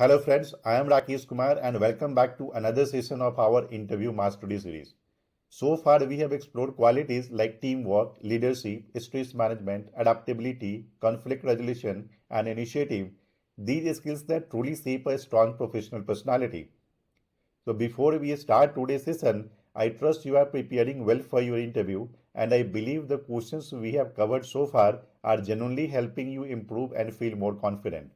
Hello friends, I am Rakesh Kumar and welcome back to another session of our interview mastery series. So far we have explored qualities like teamwork, leadership, stress management, adaptability, conflict resolution and initiative. These skills that truly shape a strong professional personality. So before we start today's session, I trust you are preparing well for your interview and I believe the questions we have covered so far are genuinely helping you improve and feel more confident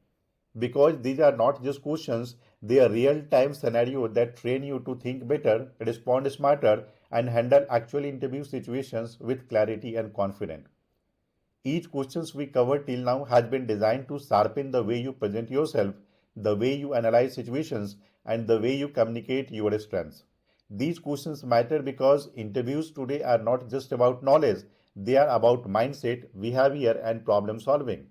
because these are not just questions, they are real time scenarios that train you to think better, respond smarter, and handle actual interview situations with clarity and confidence. Each questions we covered till now has been designed to sharpen the way you present yourself, the way you analyze situations, and the way you communicate your strengths. These questions matter because interviews today are not just about knowledge, they are about mindset, behavior, and problem solving.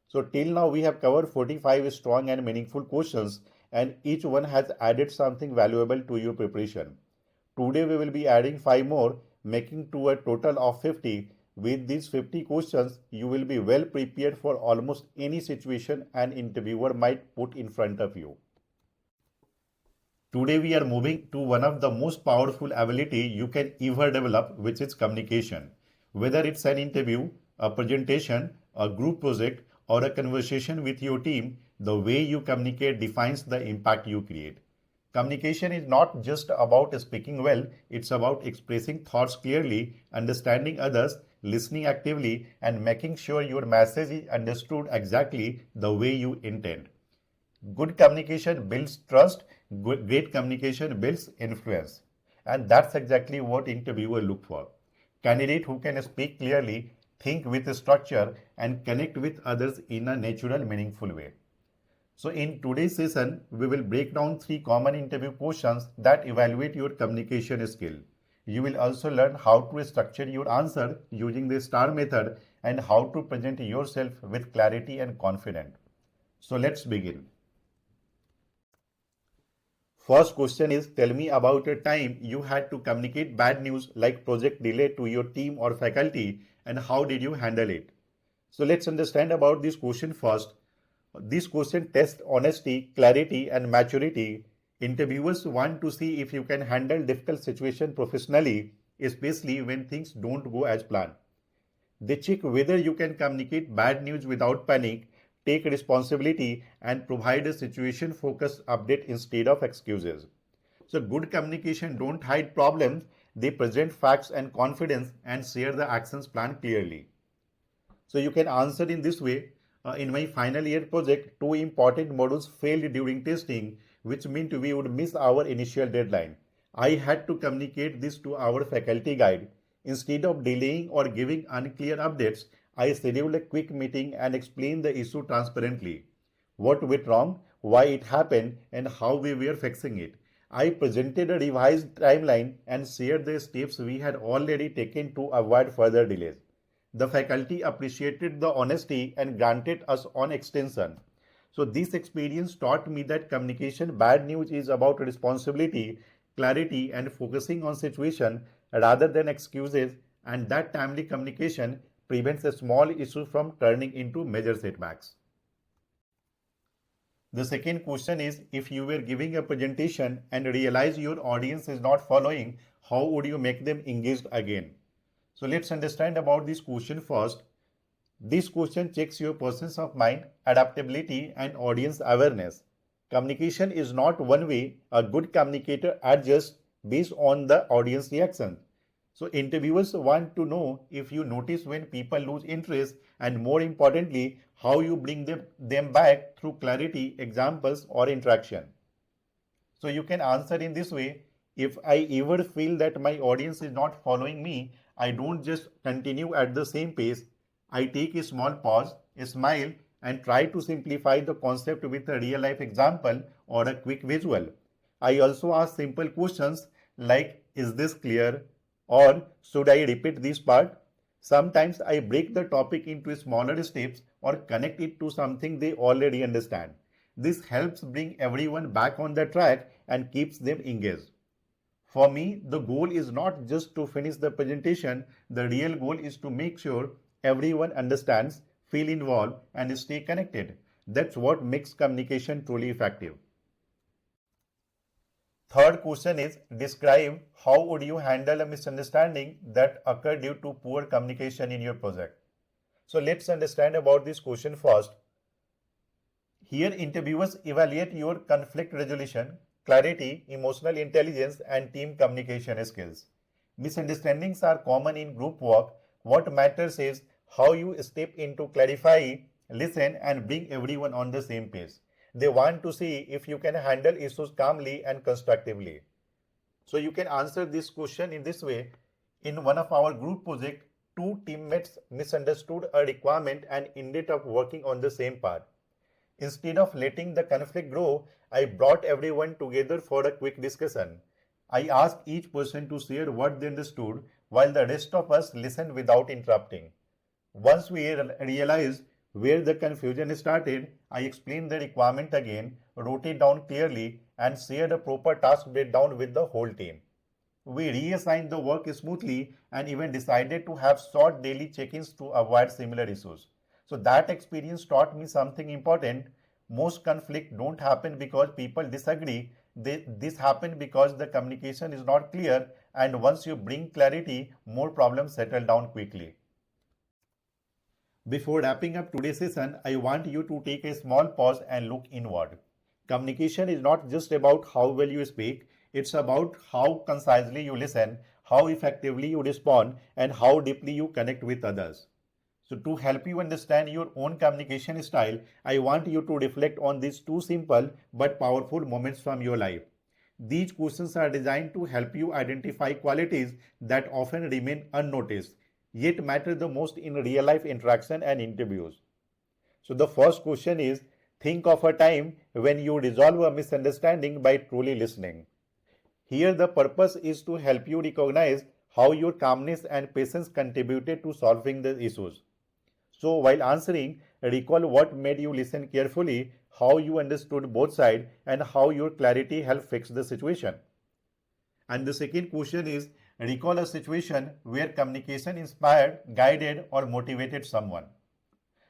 So till now we have covered 45 strong and meaningful questions and each one has added something valuable to your preparation. Today we will be adding 5 more making to a total of 50. With these 50 questions you will be well prepared for almost any situation an interviewer might put in front of you. Today we are moving to one of the most powerful ability you can ever develop, which is communication. Whether it's an interview, a presentation, a group project, or a conversation with your team, the way you communicate defines the impact you create. Communication is not just about speaking well, it's about expressing thoughts clearly, understanding others, listening actively, and making sure your message is understood exactly the way you intend. Good communication builds trust, great communication builds influence. And that's exactly what interviewers look for. Candidate who can speak clearly, think with structure, and connect with others in a natural, meaningful way. So in today's session, we will break down 3 common interview questions that evaluate your communication skill. You will also learn how to structure your answer using the STAR method and how to present yourself with clarity and confidence. So let's begin. First question is, tell me about a time you had to communicate bad news like project delay to your team or faculty and how did you handle it? So let's understand about this question first. This question tests honesty, clarity and maturity. Interviewers want to see if you can handle difficult situation professionally, especially when things don't go as planned. They check whether you can communicate bad news without panic, take responsibility, and provide a situation focused update instead of excuses. So, good communication don't hide problems, they present facts and confidence and share the actions plan clearly. So, you can answer in this way. In my final year project, 2 important modules failed during testing, which meant we would miss our initial deadline. I had to communicate this to our faculty guide. Instead of delaying or giving unclear updates, I scheduled a quick meeting and explained the issue transparently. What went wrong, why it happened, and how we were fixing it. I presented a revised timeline and shared the steps we had already taken to avoid further delays. The faculty appreciated the honesty and granted us on extension. So this experience taught me that communication bad news is about responsibility, clarity and focusing on situation rather than excuses, and that timely communication prevents a small issue from turning into major setbacks. The second question is, if you were giving a presentation and realize your audience is not following, how would you make them engaged again? So let's understand about this question first. This question checks your presence of mind, adaptability, and audience awareness. Communication is not one way. A good communicator adjusts based on the audience reaction. So interviewers want to know if you notice when people lose interest and more importantly, how you bring them back through clarity, examples, or interaction. So you can answer in this way. If I ever feel that my audience is not following me, I don't just continue at the same pace. I take a small pause, a smile, and try to simplify the concept with a real life example or a quick visual. I also ask simple questions like, is this clear? Or should I repeat this part? Sometimes I break the topic into smaller steps or connect it to something they already understand. This helps bring everyone back on the track and keeps them engaged. For me, the goal is not just to finish the presentation, the real goal is to make sure everyone understands, feel involved, and stay connected. That's what makes communication truly effective. Third question is, describe how would you handle a misunderstanding that occurred due to poor communication in your project. So let's understand about this question first. Here interviewers evaluate your conflict resolution, clarity, emotional intelligence and team communication skills. Misunderstandings are common in group work. What matters is how you step in to clarify, listen and bring everyone on the same page. They want to see if you can handle issues calmly and constructively. So you can answer this question in this way. In one of our group project, two teammates misunderstood a requirement and ended up working on the same part. Instead of letting the conflict grow, I brought everyone together for a quick discussion. I asked each person to share what they understood while the rest of us listened without interrupting. Once we realized where the confusion started, I explained the requirement again, wrote it down clearly, and shared a proper task breakdown with the whole team. We reassigned the work smoothly and even decided to have short daily check-ins to avoid similar issues. So that experience taught me something important. Most conflicts don't happen because people disagree. This happens because the communication is not clear, and once you bring clarity, more problems settle down quickly. Before wrapping up today's session, I want you to take a small pause and look inward. Communication is not just about how well you speak, it's about how concisely you listen, how effectively you respond, and how deeply you connect with others. So, to help you understand your own communication style, I want you to reflect on these two simple but powerful moments from your life. These questions are designed to help you identify qualities that often remain unnoticed, yet matter the most in real life interaction and interviews. So, the first question is, think of a time when you resolve a misunderstanding by truly listening. Here, the purpose is to help you recognize how your calmness and patience contributed to solving the issues. So, while answering, recall what made you listen carefully, how you understood both sides, and how your clarity helped fix the situation. And the second question is, recall a situation where communication inspired, guided, or motivated someone.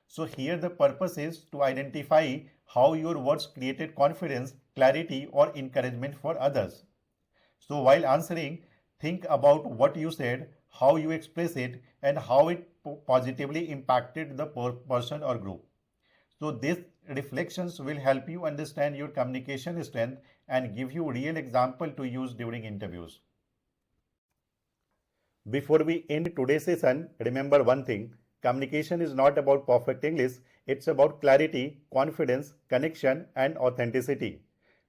So, here the purpose is to identify how your words created confidence, clarity, or encouragement for others. So, while answering, think about what you said, how you express it, and how it positively impacted the person or group. So, these reflections will help you understand your communication strength and give you real example to use during interviews. Before we end today's session, remember one thing. Communication is not about perfect English, it's about clarity, confidence, connection, and authenticity.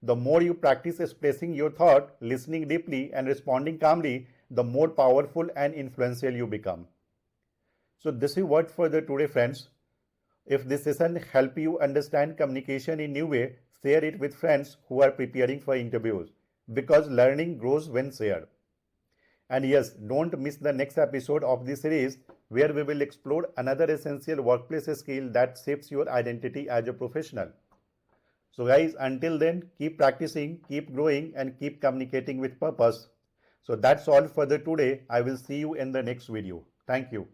The more you practice expressing your thought, listening deeply, and responding calmly, the more powerful and influential you become. So, this is what for the today, friends. If this session help you understand communication in new way, share it with friends who are preparing for interviews because learning grows when shared. And yes, don't miss the next episode of this series where we will explore another essential workplace skill that shapes your identity as a professional. So guys, until then, keep practicing, keep growing and keep communicating with purpose. So that's all for the today. I will see you in the next video. Thank you.